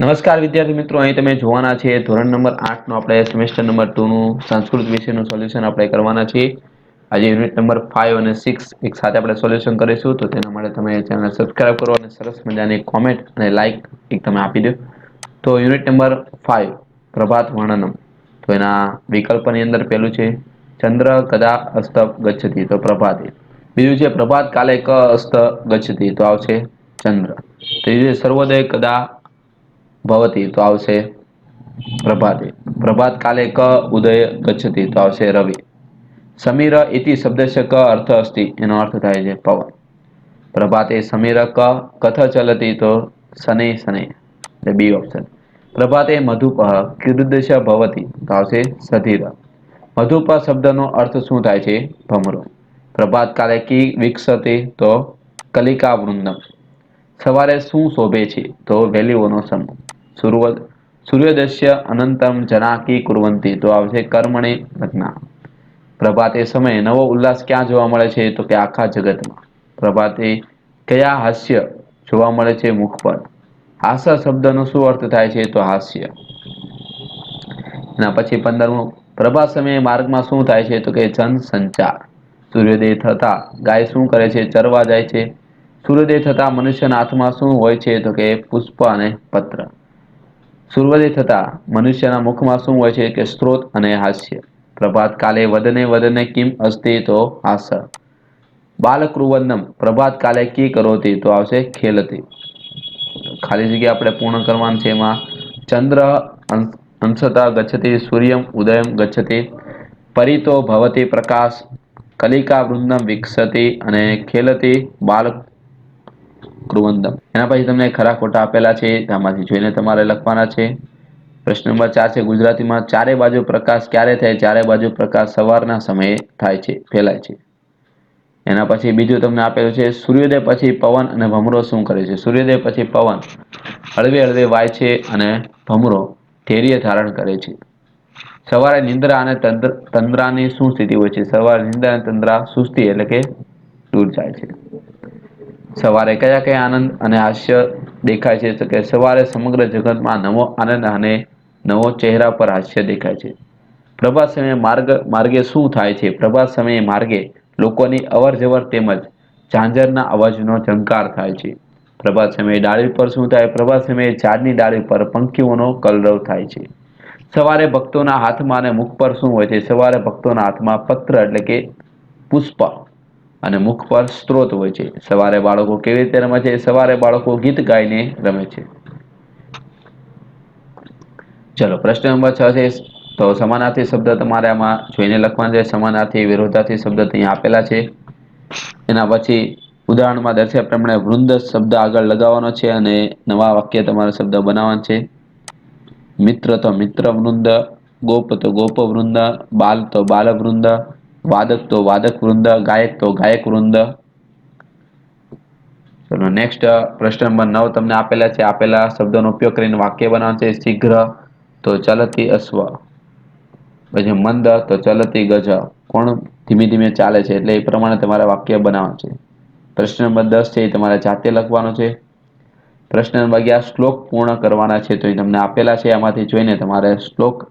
નમસ્કાર વિદ્યાર્થી મિત્રો, અહીં તમે જોવાના છે ધોરણ નંબર 8 નો આપણે સેમેસ્ટર નંબર 2 નું સંસ્કૃત વિષયનું સોલ્યુશન આપણે કરવાના છીએ. આજે યુનિટ નંબર 5 અને 6 એક સાથે આપણે સોલ્યુશન કરીશું, તો તેના માટે તમે ચેનલ સબસ્ક્રાઇબ કરો અને સરસ મજાની કોમેન્ટ અને લાઈક એક તમે આપી દો. તો યુનિટ નંબર 5 પ્રભાત વર્ણનમ. તો એના વિકલ્પની અંદર પેલું છે ચંદ્ર કદા અસ્ત ગચ્છતિ, તો પ્રભાતે. બીજું છે પ્રભાત કાલે ક અસ્ત ગચ્છતિ, તો આવશે ચંદ્ર. ત્રીજું છે સર્વોદય કદા ભવતી, તો આવશે પ્રભાતે. પ્રભાત કાલે ક ઉદય ગચ્છતિ, તો આવશે રવિ. સમીર ઇતિ શબ્દસ્ય ક અર્થ અસ્તિ, એનો અર્થ થાય છે પવન. પ્રભાતે સમીર ક કથ ચલતિ, તો શનૈ શનૈ, બી ઓપ્શન. પ્રભાતે મધુપઃ કીદૃશ ભવતિ, તો આવશે સધીર. મધુપ શબ્દનો અર્થ શું થાય છે? ભમરો. પ્રભાત કાલે કી વિકસતે, તો કલિકા વૃંદમ. સવારે શું શોભે છે? તો વેલીઓનો સમૂહ. સૂર્યોદયસ્ય અનંતમ જનાકી કુર્વંતી, તો આવશે કર્મણી લગ્ન. પ્રભાતે સમયે નવો ઉલ્લાસ ક્યાં જોવા મળે છે? તો કે આખા જગતમાં. પ્રભાતે કયા હાસ્ય જોવા મળે છે? મુખ પર. હાસ શબ્દનો શું અર્થ થાય છે? તો હાસ્ય. એના પછી 15મું, પ્રભાત સમયે માર્ગમાં શું થાય છે? તો કે જનસંચાર. સૂર્યોદય થતા ગાય શું કરે છે? ચરવા જાય છે. સૂર્યોદય થતા મનુષ્યના હાથમાં શું હોય છે? તો કે પુષ્પ અને પત્ર. સૂર્યોદય થતા મનુષ્યના મુખમાં શું હોય છે? કે સ્ત્રોત અને હાસ્ય. પ્રભાત કાલે વદને વદને કિમ અસ્તિ, તો હાસ. બાલકૃવંદમ પ્રભાત કાલે કી કરોતિ, તો આવશે ખેલતી. ખાલી જગ્યા આપણે પૂર્ણ કરવાનું છે. એમાં ચંદ્ર અંશતા ગચ્છતિ, સૂર્યમ ઉદયમ ગચ્છતિ, પરિતો ભવતી પ્રકાશ, કલિકા વૃંદમ વિકસતી અને ખેલતી બાલ કૃવંદમ. એના પછી તમને ખરા ખોટા આપેલા છે, આમાંથી જોઈને તમારે લખવાના છે. પ્રશ્ન નંબર 4 છે ગુજરાતીમાં ચારે બાજુ પ્રકાશ ક્યારે થાય? ચારે બાજુ પ્રકાશ સવારના સમયે થાય છે, ફેલાય છે. એના પછી બીજું તમને આપેલું છે સૂર્યોદય પછી પવન અને ભમરો શું કરે છે? સૂર્યોદય પછી પવન હળવે હળવે વાય છે અને ભમરો ધૈર્ય ધારણ કરે છે. સવારે નિંદ્રા અને તંદ્રાની શું સ્થિતિ હોય છે? સવારે નિંદ્રા અને તંદ્રા સુસ્તી એટલે કે દૂર જાય છે. સવારે કયા કયા આનંદ અને હાસ્ય દેખાય છે? તો કે સવારે સમગ્ર જગતમાં નવો આનંદ અને નવો ચહેરા પર હાસ્ય દેખાય છે. પ્રભાત સમયે માર્ગે શું થાય છે? પ્રભાત સમયે માર્ગે લોકોની અવર જવર તેમજ ઝાંઝરના અવાજનો ઝંકાર થાય છે. પ્રભાત સમયે ડાળી પર શું થાય? પ્રભાત સમયે ઝાડની ડાળી પર પંખીઓનો કલરવ થાય છે. સવારે ભક્તોના હાથમાં અને મુખ પર શું હોય છે? સવારે ભક્તોના હાથમાં પત્ર એટલે કે પુષ્પ અને મુખ પર સ્ત્રોત હોય છે. સવારે બાળકો કેવી રીતે રમે છે? સવારે બાળકો ગીત ગાઈને રમે છે. ચલો પ્રશ્ન નંબર 6 છે. તો સમાનાર્થી શબ્દ તમારે આમાં જોઈને લખવાના છે. સમાનાર્થી વિરોધાર્થી શબ્દ અહીંયા આપેલા છે. એના પછી ઉદાહરણમાં દર્શાવ્યા પ્રમાણે વૃંદ શબ્દ આગળ લગાવવાનો છે અને નવા વાક્ય તમારે શબ્દ બનાવવાનો છે. મિત્ર તો મિત્ર વૃંદ, ગોપ તો ગોપ વૃંદ, બાલ તો બાલ વૃંદ, વાદક તો વાદક વૃંદ, ગાયક તો ગાયક વૃંદ. ચલો નેક્સ્ટ પ્રશ્ન નંબર 9 તમને આપેલા છે. આપેલા શબ્દોનો ઉપયોગ કરીને વાક્ય બનાવવાનું છે. શીઘ્ર તો ચલતી અશ્વ, પછી મંદ તો ચલતી ગજ. કોણ ધીમે ધીમે ચાલે છે? એટલે એ પ્રમાણે તમારે વાક્ય બનાવવાનું છે. પ્રશ્ન નંબર 10 છે એ તમારે જાતે લખવાનો છે. પ્રશ્ન નંબર 11 શ્લોક પૂર્ણ કરવાના છે. તો એ તમને આપેલા છે, આમાંથી જોઈને તમારે શ્લોક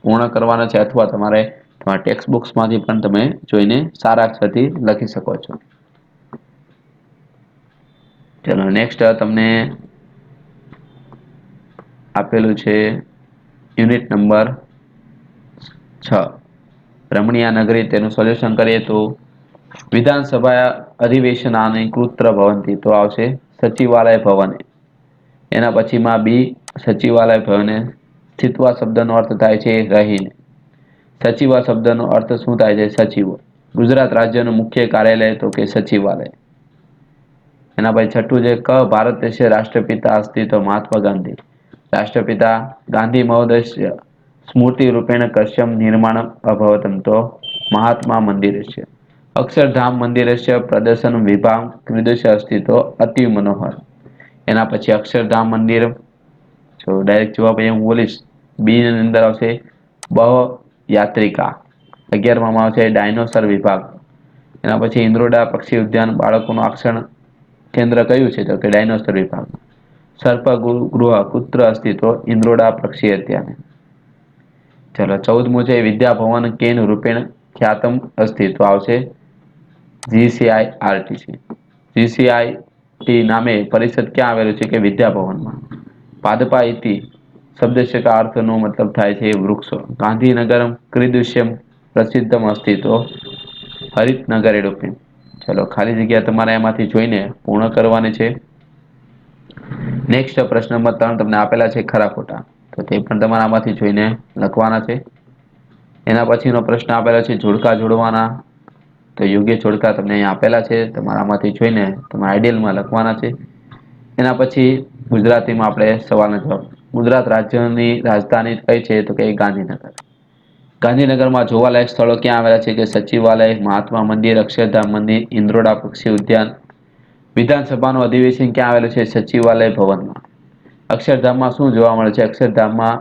પૂર્ણ કરવાના છે, અથવા તમારે તમારા ટેક્સ્ટ બુક્સમાંથી પણ તમે જોઈને સારા અક્ષરથી લખી શકો છો. ચલો નેક્સ્ટ તમને આપેલું છે યુનિટ નંબર 6 રમણીયા નગરી. તેનું સોલ્યુશન કરીએ તો વિધાનસભા અધિવેશનાની કૃત્ર ભવંતી, તો આવશે સચિવાલય ભવને. એના પછીમાં બી સચિવાલય ભવને સ્થિત્વા શબ્દનો અર્થ થાય છે રહીને. સચિવ શબ્દનો અર્થ શું થાય છે? સચિવ. ગુજરાત રાજ્યનું મુખ્ય કાર્યાલય તો કે સચિવાલય. એના પછી છઠ્ઠું છે ક ભારત દેશ રાષ્ટ્રપિતા અસ્તિ, તો મહાત્મા ગાંધી. રાષ્ટ્રપિતા ગાંધી મહોદય સ્મૃતિ રૂપેણ કશ્યમ નિર્માણ અભવતમ, તો મહાત્મા મંદિરસ્ય. અક્ષરધામ મંદિરસ્ય પ્રદર્શન વિભાગ કીદૃશ અસ્તિ, તો અતિ મનોહર. એના પછી અક્ષરધામ મંદિર, જો ડાયરેક્ટ જવાબ અહીંયા હું બોલીશ. બી ની અંદર આવશે બહ યાત્રિકા. 11માં આવશે ડાયનોસર વિભાગ. એના પછી ઇન્દ્રોડા પક્ષી ઉદ્યાન બાળકોનું આકર્ષણ કેન્દ્ર કયું છે? તો કે ડાયનોસર વિભાગ. સર્પગૃહ પુત્ર અસ્તિત્વ ઇન્દ્રોડા પક્ષી હત્યા. ચલો 14મું છે વિદ્યાભવન કેન રૂપેણ ખ્યાતમ અસ્તિ તો આવશે GCIRT. GCIT નામે પરિષદ ક્યાં આવેલું છે કે વિદ્યાભવનમાં. પાદપા ઇતિ શબ્દ છે કે અર્થનો મતલબ થાય છે વૃક્ષો. ગાંધીનગર ક્રિદૃશ્યમ પ્રસિદ્ધમ અસ્તિ તો હરિતનગર રૂપે. ચલો ખાલી જગ્યા તમારે એમાંથી જોઈને પૂર્ણ કરવાની છે. નેક્સ્ટ પ્રશ્ન નંબર 3 તમને આપેલા છે ખરા ખોટા. તો તે પણ તમારે આમાંથી જોઈને લખવાના છે. એના પછીનો પ્રશ્ન આપેલો છે જોડકા જોડવાના. તો યોગ્ય જોડકા તમને અહીં આપેલા છે તમારામાંથી જોઈને તમારા આઈડિયલમાં લખવાના છે. એના પછી ગુજરાતીમાં આપણે સવાલના જવાબ. ગુજરાત રાજ્યની રાજધાની કઈ છે તો કે ગાંધીનગર. ગાંધીનગરમાં જોવાલાયક સ્થળો ક્યાં આવેલા છે કે સચિવાલય, મહાત્મા મંદિર, અક્ષરધામ મંદિર, ઇન્દ્રોડા પક્ષી ઉદ્યાન. વિધાનસભાનું અધિવેશન ક્યાં આવેલું છે સચિવાલય ભવનમાં. અક્ષરધામમાં શું જોવા મળે છે અક્ષરધામમાં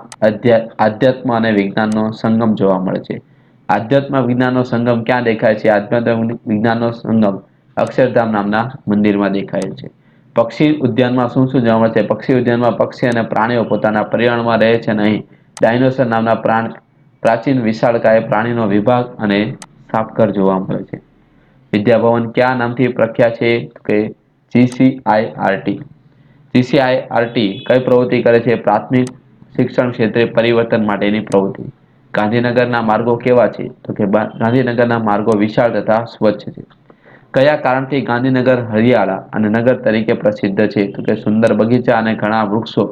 આધ્યાત્મ અને વિજ્ઞાનનો સંગમ જોવા મળે છે. આધ્યાત્મ વિજ્ઞાનનો સંગમ ક્યાં દેખાય છે આધ્યાત્મ વિજ્ઞાનનો સંગમ અક્ષરધામ નામના મંદિરમાં દેખાય છે. પક્ષી ઉદ્યાનમાં શું શું જોવા મળે છે પક્ષી ઉદ્યાનમાં પક્ષી અને પ્રાણીઓ પોતાના પર્યાવરણમાં રહે છે નહીં. ડાયનોસર નામના પ્રાચીન વિશાળકાય પ્રાણીનો વિભાગ અને સાપઘર જોવા મળે છે. વિદ્યાભવન કયા નામથી પ્રખ્યાત છે કે GCIRT. GCIRT કઈ પ્રવૃત્તિ કરે છે પ્રાથમિક શિક્ષણ ક્ષેત્રે પરિવર્તન માટેની પ્રવૃત્તિ. ગાંધીનગરના માર્ગો કેવા છે તો કે ગાંધીનગરના માર્ગો વિશાળ તથા સ્વચ્છ છે. કયા કારણથી ગાંધીનગર હરિયાળા અને નગર તરીકે પ્રસિદ્ધ છે તો કે સુંદર બગીચા અને ઘણા વૃક્ષો.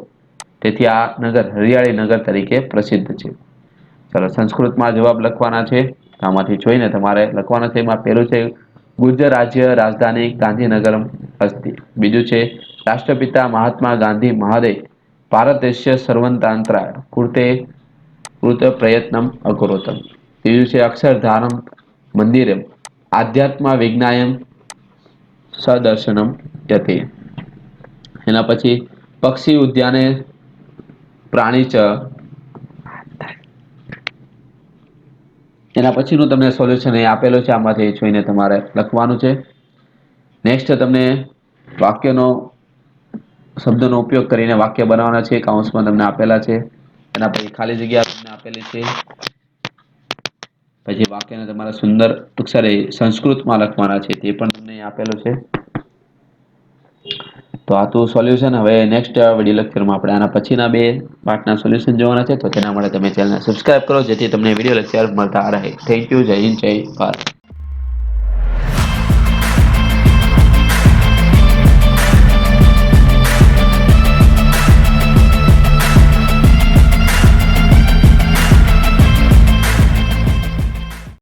તેથી આ નગર હરિયાળી નગર તરીકે પ્રસિદ્ધ છે. ચાલો સંસ્કૃતમાં જવાબ લખવાના છે આમાંથી જોઈને તમારે લખવાના છે એમાં પહેલું છે ગુજરાત રાજ્ય રાજધાની ગાંધીનગર અસ્તિ. બીજું છે રાષ્ટ્રપિતા મહાત્મા ગાંધી મહાદેવ ભારત દેશ સર્વંતાંતરા કૃતે કૃત પ્રયત્નમ અકરોતમ. ત્રીજું છે અક્ષરધારમ મંદિરે આધ્યાત્મ વિજ્ઞાયમ સદર્શનમ યતે. એના પછી પક્ષી ઉદ્યાને પ્રાણી ચ એના પછીનું તમને સોલ્યુશન અહીં આપેલું છે આમાંથી જોઈને તમારે લખવાનું છે. નેક્સ્ટ તમને વાક્યનો શબ્દનો ઉપયોગ કરીને વાક્ય બનાવવાના છે કૌંસમાં તમને આપેલા છે. એના પછી ખાલી જગ્યા તમને આપેલી છે. પછી વાક્યને તમારે સુંદર અક્ષરે સંસ્કૃતમાં લખવાના છે તે પણ તમને આપેલું છે. તો આ તો સોલ્યુશન હવે નેક્સ્ટ વિડીયો લેક્ચરમાં આપણે આના પછીના બે પાર્ટના સોલ્યુશન જોવાના છે તો તેના માટે તમે ચેનલને સબસ્ક્રાઇબ કરો જેથી તમને વિડીયો લેક્ચર મળતા રહે. Thank you. જય હિન્દ જય ભારત.